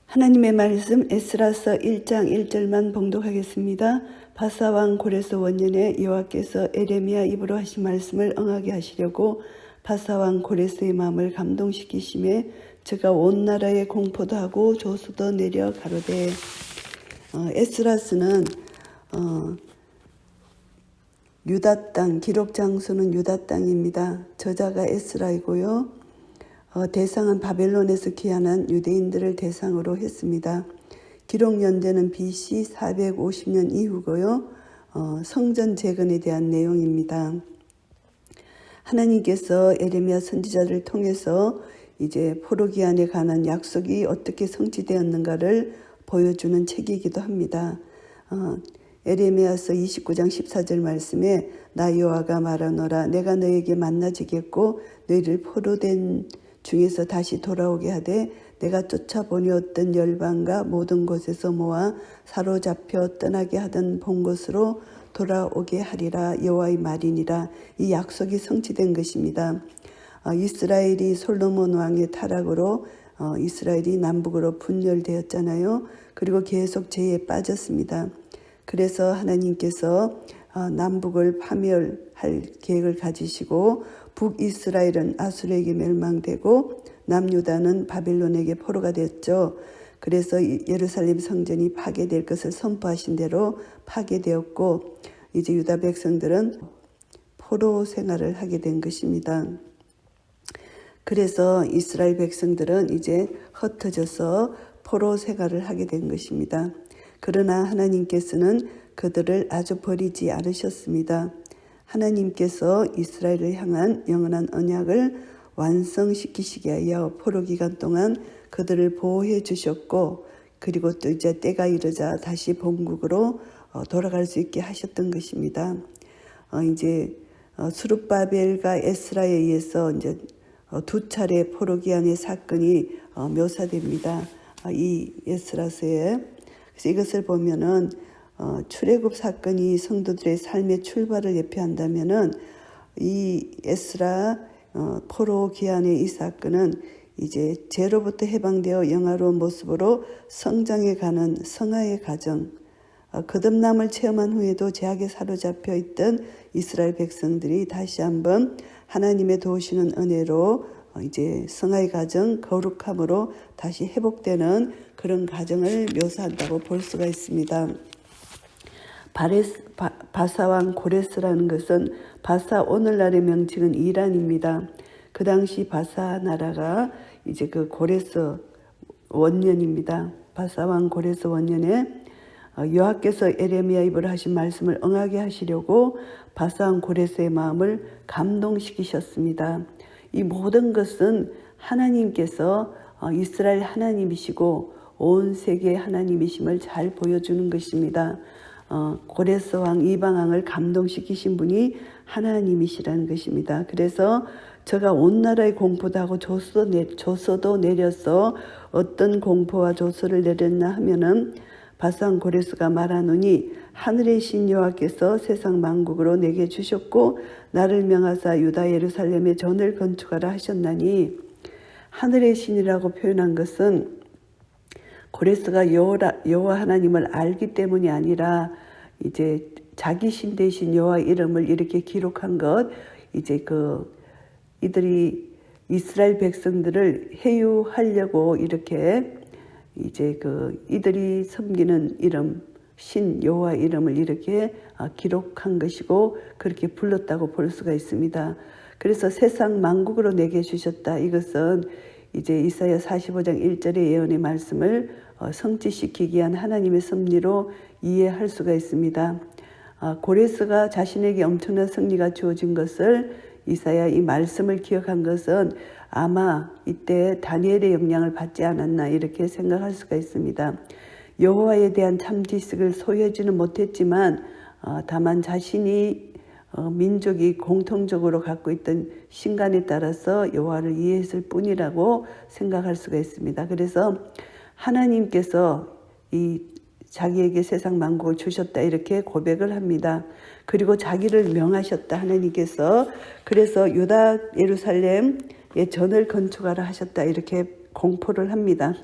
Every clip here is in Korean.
하나님의 말씀 에스라서 1장 1절만 봉독하겠습니다. 바사왕 고레스 원년에 여호와께서 에레미야 입으로 하신 말씀을 응하게 하시려고 바사왕 고레스의 마음을 감동시키심에 저가 온 나라에 공포도 하고 조수도 내려 가로되. 에스라스는 유다 땅, 기록 장소는 유다 땅입니다. 저자가 에스라이고요. 대상은 바벨론에서 귀환한 유대인들을 대상으로 했습니다. 기록 연대는 BC 450년 이후고요. 성전 재건에 대한 내용입니다. 하나님께서 에레미야 선지자를 통해서 이제 포로 귀환에 관한 약속이 어떻게 성취되었는가를 보여주는 책이기도 합니다. 에레미야서 29장 14절 말씀에 나 여호와가 말하노라 내가 너에게 만나지겠고 너희를 포로된 중에서 다시 돌아오게 하되 내가 쫓아보내었던 열방과 모든 곳에서 모아 사로잡혀 떠나게 하던 본 곳으로 돌아오게 하리라 여호와의 말이니라. 이 약속이 성취된 것입니다. 이스라엘이 솔로몬 왕의 타락으로 이스라엘이 남북으로 분열되었잖아요. 그리고 계속 죄에 빠졌습니다. 그래서 하나님께서 남북을 파멸할 계획을 가지시고 북이스라엘은 아수르에게 멸망되고 남유다는 바벨론에게 포로가 됐죠. 그래서 예루살렘 성전이 파괴될 것을 선포하신 대로 파괴되었고 이제 유다 백성들은 포로 생활을 하게 된 것입니다. 그래서 이스라엘 백성들은 이제 흩어져서 포로 생활을 하게 된 것입니다. 그러나 하나님께서는 그들을 아주 버리지 않으셨습니다. 하나님께서 이스라엘을 향한 영원한 언약을 완성시키시기 위하여 포로 기간 동안 그들을 보호해 주셨고 그리고 또 이제 때가 이르자 다시 본국으로 돌아갈 수 있게 하셨던 것입니다. 이제 스룹바벨과 에스라에 의해서 이제 두 차례 포로 기한의 사건이 묘사됩니다. 이 에스라서에. 그래서 이것을 보면은 출애굽 사건이 성도들의 삶의 출발을 예표한다면은 이 에스라 포로 기한의 이 사건은 이제 죄로부터 해방되어 영화로운 모습으로 성장해 가는 성화의 과정. 거듭남을 체험한 후에도 죄악에 사로잡혀 있던 이스라엘 백성들이 다시 한번 하나님의 도우시는 은혜로 이제 성화의 과정, 거룩함으로 다시 회복되는 그런 과정을 묘사한다고 볼 수가 있습니다. 바사왕 고레스라는 것은 바사 오늘날의 명칭은 이란입니다. 그 당시 바사 나라가 이제 그 고레스 원년입니다. 바사왕 고레스 원년에 여호와께서 에레미야 입으로 하신 말씀을 응하게 하시려고 바사왕 고레스의 마음을 감동시키셨습니다. 이 모든 것은 하나님께서 이스라엘 하나님이시고 온 세계의 하나님이심을 잘 보여주는 것입니다. 고레스 왕 이방왕을 감동시키신 분이 하나님이시라는 것입니다. 그래서 저가 온 나라에 공포도 하고 조서도 내려서 어떤 공포와 조서를 내렸나 하면은 바사왕 고레스가 말하노니 하늘의 신 여호와께서 세상 만국으로 내게 주셨고 나를 명하사 유다 예루살렘에 전을 건축하라 하셨나니 하늘의 신이라고 표현한 것은 고레스가 여호와 하나님을 알기 때문이 아니라 이제 자기 신 대신 여호와 이름을 이렇게 기록한 것, 이제 이들이 이스라엘 백성들을 해유하려고 이렇게 이제 이들이 섬기는 이름, 신 여호와 이름을 이렇게 기록한 것이고 그렇게 불렀다고 볼 수가 있습니다. 그래서 세상 만국으로 내게 주셨다. 이것은 이제 이사야 45장 1절의 예언의 말씀을 성취시키기 위한 하나님의 섭리로 이해할 수가 있습니다. 고레스가 자신에게 엄청난 승리가 주어진 것을 이사야 이 말씀을 기억한 것은 아마 이때 다니엘의 영향을 받지 않았나 이렇게 생각할 수가 있습니다. 여호와에 대한 참 지식을 소유하지는 못했지만 다만 자신이 민족이 공통적으로 갖고 있던 신간에 따라서 여호와를 이해했을 뿐이라고 생각할 수가 있습니다. 그래서 하나님께서 이 자기에게 세상 만국을 주셨다 이렇게 고백을 합니다. 그리고 자기를 명하셨다 하나님께서. 그래서 유다 예루살렘에 전을 건축하라 하셨다 이렇게 공포를 합니다.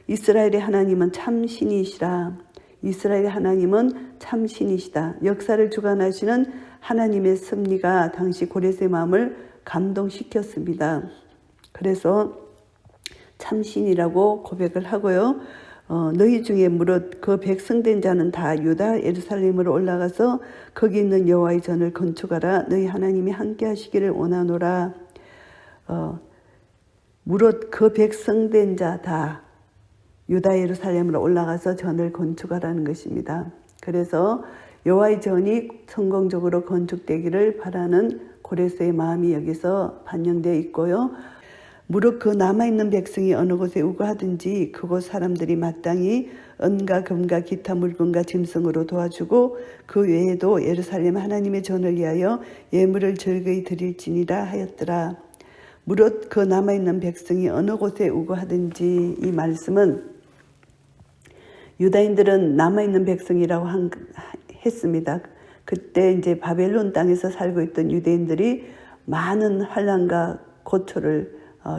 이스라엘의 하나님은 참 신이시라. 이스라엘의 하나님은 참 신이시다. 역사를 주관하시는 하나님의 섭리가 당시 고레스의 마음을 감동시켰습니다. 그래서 참 신이라고 고백을 하고요. 너희 중에 무릇 그 백성된 자는 다 유다 예루살렘으로 올라가서 거기 있는 여호와의 전을 건축하라. 너희 하나님이 함께 하시기를 원하노라. 무릇 그 백성된 자 다 유다 예루살렘으로 올라가서 전을 건축하라는 것입니다. 그래서 여호와의 전이 성공적으로 건축되기를 바라는 고레스의 마음이 여기서 반영되어 있고요. 무릇 그 남아있는 백성이 어느 곳에 우거하든지 그곳 사람들이 마땅히 은과 금과 기타 물건과 짐승으로 도와주고 그 외에도 예루살렘 하나님의 전을 위하여 예물을 즐거이 드릴지니라 하였더라. 무릇 그 남아있는 백성이 어느 곳에 우거하든지, 이 말씀은 유다인들은 남아있는 백성이라고 했습니다. 그때 이제 바벨론 땅에서 살고 있던 유대인들이 많은 환난과 고초를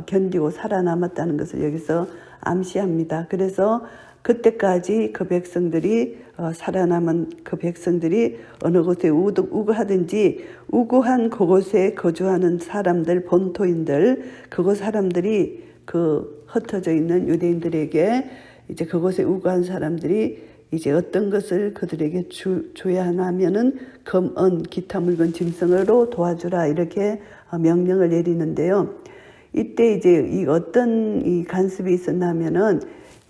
견디고 살아남았다는 것을 여기서 암시합니다. 그래서 그때까지 그 백성들이 살아남은 그 백성들이 어느 곳에 우거하든지 우거한 그곳에 거주하는 사람들, 본토인들, 그곳 사람들이 그 흩어져 있는 유대인들에게 이제 그곳에 우거한 사람들이 이제 어떤 것을 그들에게 줘야 하냐면은 금, 은, 기타 물건, 짐승으로 도와주라, 이렇게 명령을 내리는데요. 이때 이제 이 어떤 이 간섭이 있었냐면은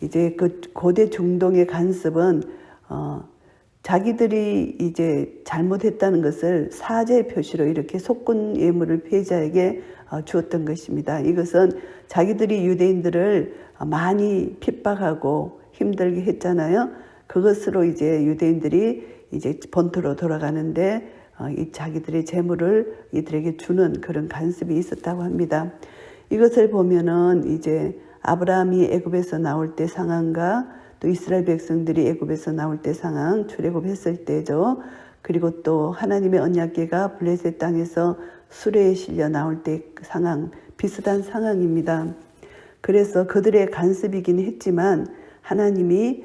이제 그 고대 중동의 간섭은 자기들이 이제 잘못했다는 것을 사죄의 표시로 이렇게 속군 예물을 피해자에게 주었던 것입니다. 이것은 자기들이 유대인들을 많이 핍박하고 힘들게 했잖아요. 그것으로 이제 유대인들이 이제 본토로 돌아가는데 이 자기들의 재물을 이들에게 주는 그런 간섭이 있었다고 합니다. 이것을 보면은 이제 아브라함이 애굽에서 나올 때 상황과 또 이스라엘 백성들이 애굽에서 나올 때 상황, 출애굽했을 때죠. 그리고 또 하나님의 언약궤가 블레셋 땅에서 수레에 실려 나올 때 상황, 비슷한 상황입니다. 그래서 그들의 간섭이긴 했지만 하나님이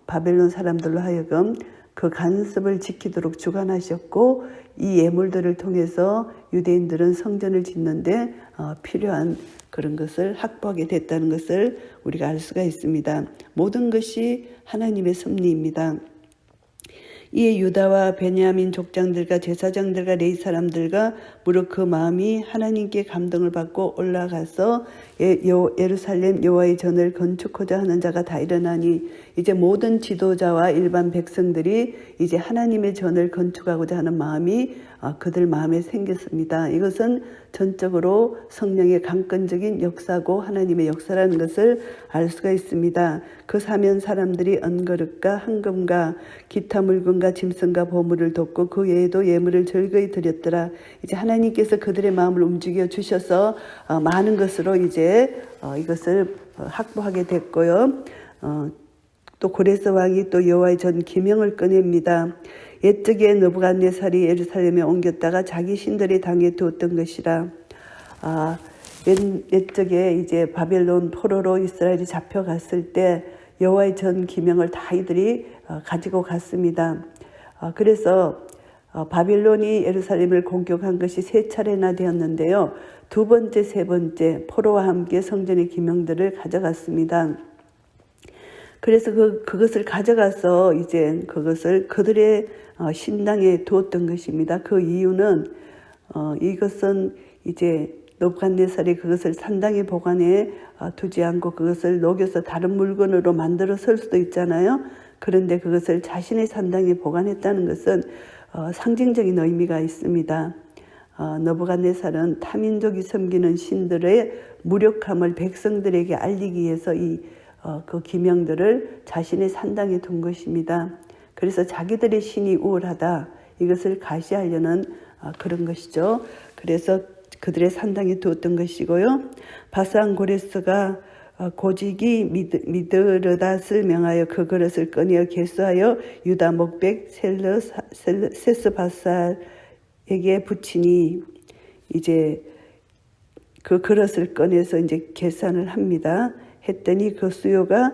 바벨론 사람들로 하여금 그 간섭을 지키도록 주관하셨고, 이 예물들을 통해서 유대인들은 성전을 짓는데 필요한 그런 것을 확보하게 됐다는 것을 우리가 알 수가 있습니다. 모든 것이 하나님의 섭리입니다. 이에 유다와 베냐민 족장들과 제사장들과 레위 사람들과 무릇 그 마음이 하나님께 감동을 받고 올라가서 예루살렘 여호와의 전을 건축하자 하는 자가 다 일어나니, 이제 모든 지도자와 일반 백성들이 이제 하나님의 전을 건축하고자 하는 마음이 그들 마음에 생겼습니다. 이것은 전적으로 성령의 강권적인 역사고 하나님의 역사라는 것을 알 수가 있습니다. 그 사면 사람들이 은그릇과 황금과 기타 물건과 짐승과 보물을 돕고 그 외에도 예물을 즐거이 드렸더라. 이제 하나님께서 그들의 마음을 움직여 주셔서 많은 것으로 이제 이것을 확보하게 됐고요. 또 고레스 왕이 또 여호와의 전 기명을 꺼냅니다. 옛적에 느부갓네살이 예루살렘에 옮겼다가 자기 신들의 당에 두었던 것이라. 옛적에 이제 바벨론 포로로 이스라엘이 잡혀갔을 때 여호와의 전 기명을 다 이들이 가지고 갔습니다. 그래서 바벨론이 예루살렘을 공격한 것이 3차례나 되었는데요. 2번째, 3번째 포로와 함께 성전의 기명들을 가져갔습니다. 그래서 그것을 가져가서 이제 그것을 그들의 신당에 두었던 것입니다. 그 이유는 이것은 이제 느부갓네살이 그것을 산당에 보관해 두지 않고 그것을 녹여서 다른 물건으로 만들어 쓸 수도 있잖아요. 그런데 그것을 자신의 산당에 보관했다는 것은 상징적인 의미가 있습니다. 느부갓네살은 타민족이 섬기는 신들의 무력함을 백성들에게 알리기 위해서 그 기명들을 자신의 산당에 둔 것입니다. 그래서 자기들의 신이 우월하다, 이것을 가시하려는 그런 것이죠. 그래서 그들의 산당에 두었던 것이고요. 바산 고레스가 고직이 미드르닷을 명하여 그 그릇을 꺼내어 개수하여 유다 목백 세스바살에게 붙이니, 이제 그 그릇을 꺼내서 이제 계산을 합니다. 했더니 그 수요가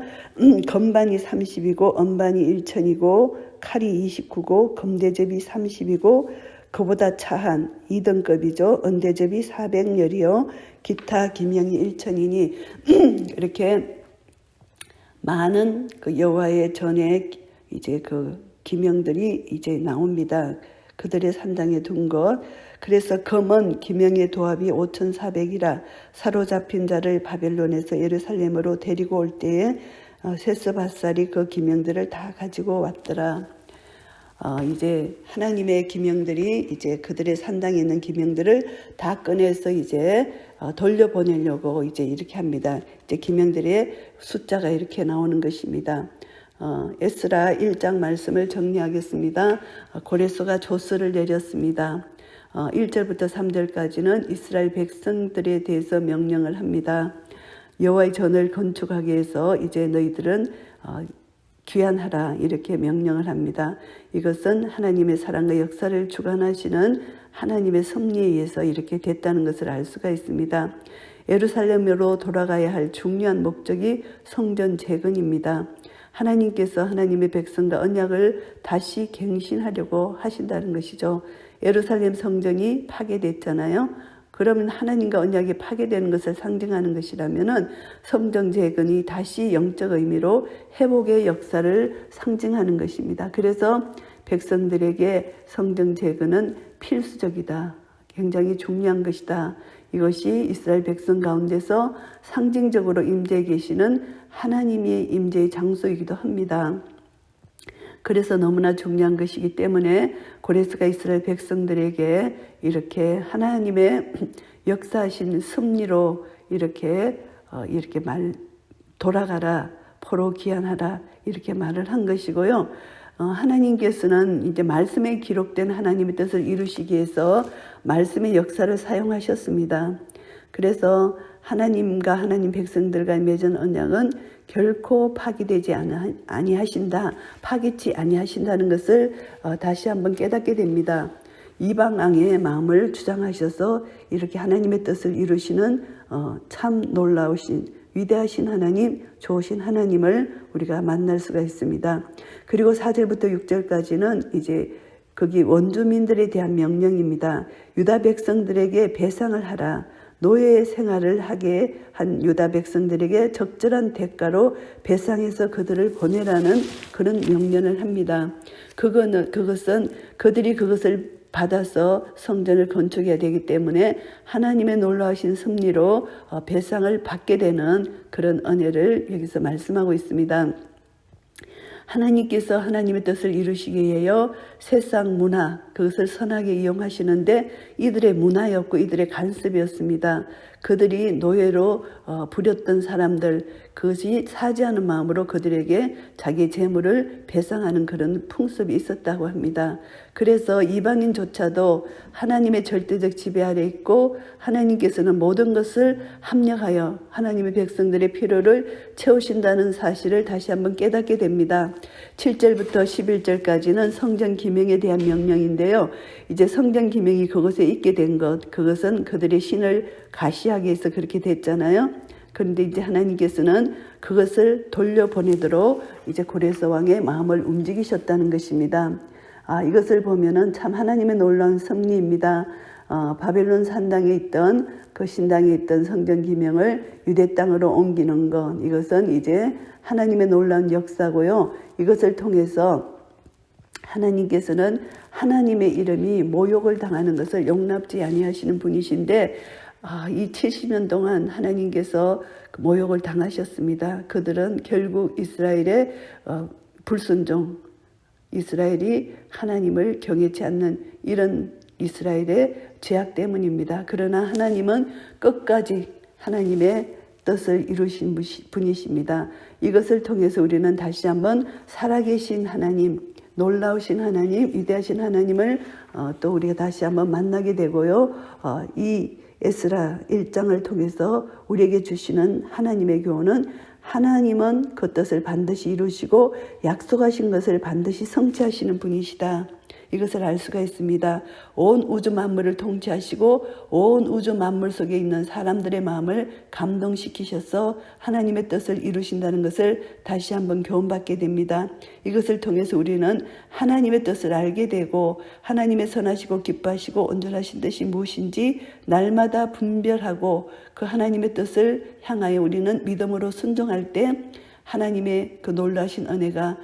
건반이 30이고 언반이 1천이고 칼이 29고 금대접이 30이고 그보다 차한 2등급이죠. 은대접이 400열이요. 기타 기명이 1천이니 이렇게 많은 그 여호와의 전에 이제 그 기명들이 이제 나옵니다. 그들의 산당에 둔 것. 그래서 금은 기명의 도합이 5,400이라 사로잡힌 자를 바벨론에서 예루살렘으로 데리고 올 때에 세스바살이 그 기명들을 다 가지고 왔더라. 이제 하나님의 기명들이 이제 그들의 산당에 있는 기명들을 다 꺼내서 이제 돌려보내려고 이제 이렇게 합니다. 이제 기명들의 숫자가 이렇게 나오는 것입니다. 에스라 1장 말씀을 정리하겠습니다. 고레스가 조서를 내렸습니다. 1절부터 3절까지는 이스라엘 백성들에 대해서 명령을 합니다. 여호와의 전을 건축하기 위해서 이제 너희들은 귀환하라 이렇게 명령을 합니다. 이것은 하나님의 사랑과 역사를 주관하시는 하나님의 섭리에 의해서 이렇게 됐다는 것을 알 수가 있습니다. 예루살렘으로 돌아가야 할 중요한 목적이 성전 재건입니다. 하나님께서 하나님의 백성과 언약을 다시 갱신하려고 하신다는 것이죠. 예루살렘 성전이 파괴됐잖아요. 그러면 하나님과 언약이 파괴되는 것을 상징하는 것이라면은 성전 재건이 다시 영적 의미로 회복의 역사를 상징하는 것입니다. 그래서 백성들에게 성전 재건은 필수적이다. 굉장히 중요한 것이다. 이것이 이스라엘 백성 가운데서 상징적으로 임재해 계시는 하나님의 임재의 장소이기도 합니다. 그래서 너무나 중요한 것이기 때문에 고레스가 이스라엘 백성들에게 이렇게 하나님의 역사하신 섭리로 이렇게 돌아가라, 포로 귀환하라 이렇게 말을 한 것이고요. 하나님께서는 이제 말씀에 기록된 하나님의 뜻을 이루시기 위해서 말씀의 역사를 사용하셨습니다. 그래서 하나님과 하나님 백성들과 맺은 언약은 결코 파기되지 아니하신다. 파기치 아니하신다는 것을 다시 한번 깨닫게 됩니다. 이방 왕의 마음을 주장하셔서 이렇게 하나님의 뜻을 이루시는 참 놀라우신 위대하신 하나님, 좋으신 하나님을 우리가 만날 수가 있습니다. 그리고 4절부터 6절까지는 이제 거기 원주민들에 대한 명령입니다. 유다 백성들에게 배상을 하라. 노예 생활을 하게 한 유다 백성들에게 적절한 대가로 배상해서 그들을 보내라는 그런 명령을 합니다. 그것은 그들이 그것을 받아서 성전을 건축해야 되기 때문에 하나님의 놀라우신 섭리로 배상을 받게 되는 그런 은혜를 여기서 말씀하고 있습니다. 하나님께서 하나님의 뜻을 이루시기 위하여 세상 문화, 그것을 선하게 이용하시는데 이들의 문화였고 이들의 간섭이었습니다. 그들이 노예로 부렸던 사람들, 그것이 사죄하는 마음으로 그들에게 자기 재물을 배상하는 그런 풍습이 있었다고 합니다. 그래서 이방인조차도 하나님의 절대적 지배 아래 있고 하나님께서는 모든 것을 합력하여 하나님의 백성들의 필요를 채우신다는 사실을 다시 한번 깨닫게 됩니다. 7절부터 11절까지는 성전 기명에 대한 명령인데요. 이제 성전 기명이 그곳에 있게 된 것, 그것은 그들의 신을 가시하기 위해서 그렇게 됐잖아요. 그런데 이제 하나님께서는 그것을 돌려보내도록 이제 고레스 왕의 마음을 움직이셨다는 것입니다. 이것을 보면은 참 하나님의 놀라운 섭리입니다. 바벨론 산당에 있던 그 신당에 있던 성전 기명을 유대 땅으로 옮기는 것, 이것은 이제 하나님의 놀라운 역사고요. 이것을 통해서 하나님께서는 하나님의 이름이 모욕을 당하는 것을 용납지 아니하시는 분이신데 이 70년 동안 하나님께서 모욕을 당하셨습니다. 그들은 결국 이스라엘의 불순종, 이스라엘이 하나님을 경외치 않는 이런 이스라엘의 죄악 때문입니다. 그러나 하나님은 끝까지 하나님의 뜻을 이루신 분이십니다. 이것을 통해서 우리는 다시 한번 살아계신 하나님, 놀라우신 하나님, 위대하신 하나님을 또 우리가 다시 한번 만나게 되고요. 이 에스라 1장을 통해서 우리에게 주시는 하나님의 교훈은 하나님은 그 뜻을 반드시 이루시고 약속하신 것을 반드시 성취하시는 분이시다. 이것을 알 수가 있습니다. 온 우주 만물을 통치하시고 온 우주 만물 속에 있는 사람들의 마음을 감동시키셔서 하나님의 뜻을 이루신다는 것을 다시 한번 교훈받게 됩니다. 이것을 통해서 우리는 하나님의 뜻을 알게 되고 하나님의 선하시고 기뻐하시고 온전하신 뜻이 무엇인지 날마다 분별하고 그 하나님의 뜻을 향하여 우리는 믿음으로 순종할 때 하나님의 그 놀라신 은혜가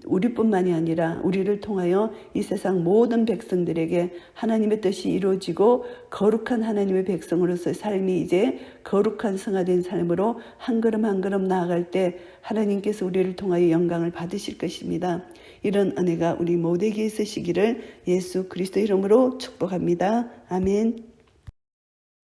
우리뿐만이 아니라 우리를 통하여 이 세상 모든 백성들에게 하나님의 뜻이 이루어지고 거룩한 하나님의 백성으로서의 삶이 이제 거룩한 성화된 삶으로 한 걸음 한 걸음 나아갈 때 하나님께서 우리를 통하여 영광을 받으실 것입니다. 이런 은혜가 우리 모두에게 있으시기를 예수 그리스도 이름으로 축복합니다. 아멘.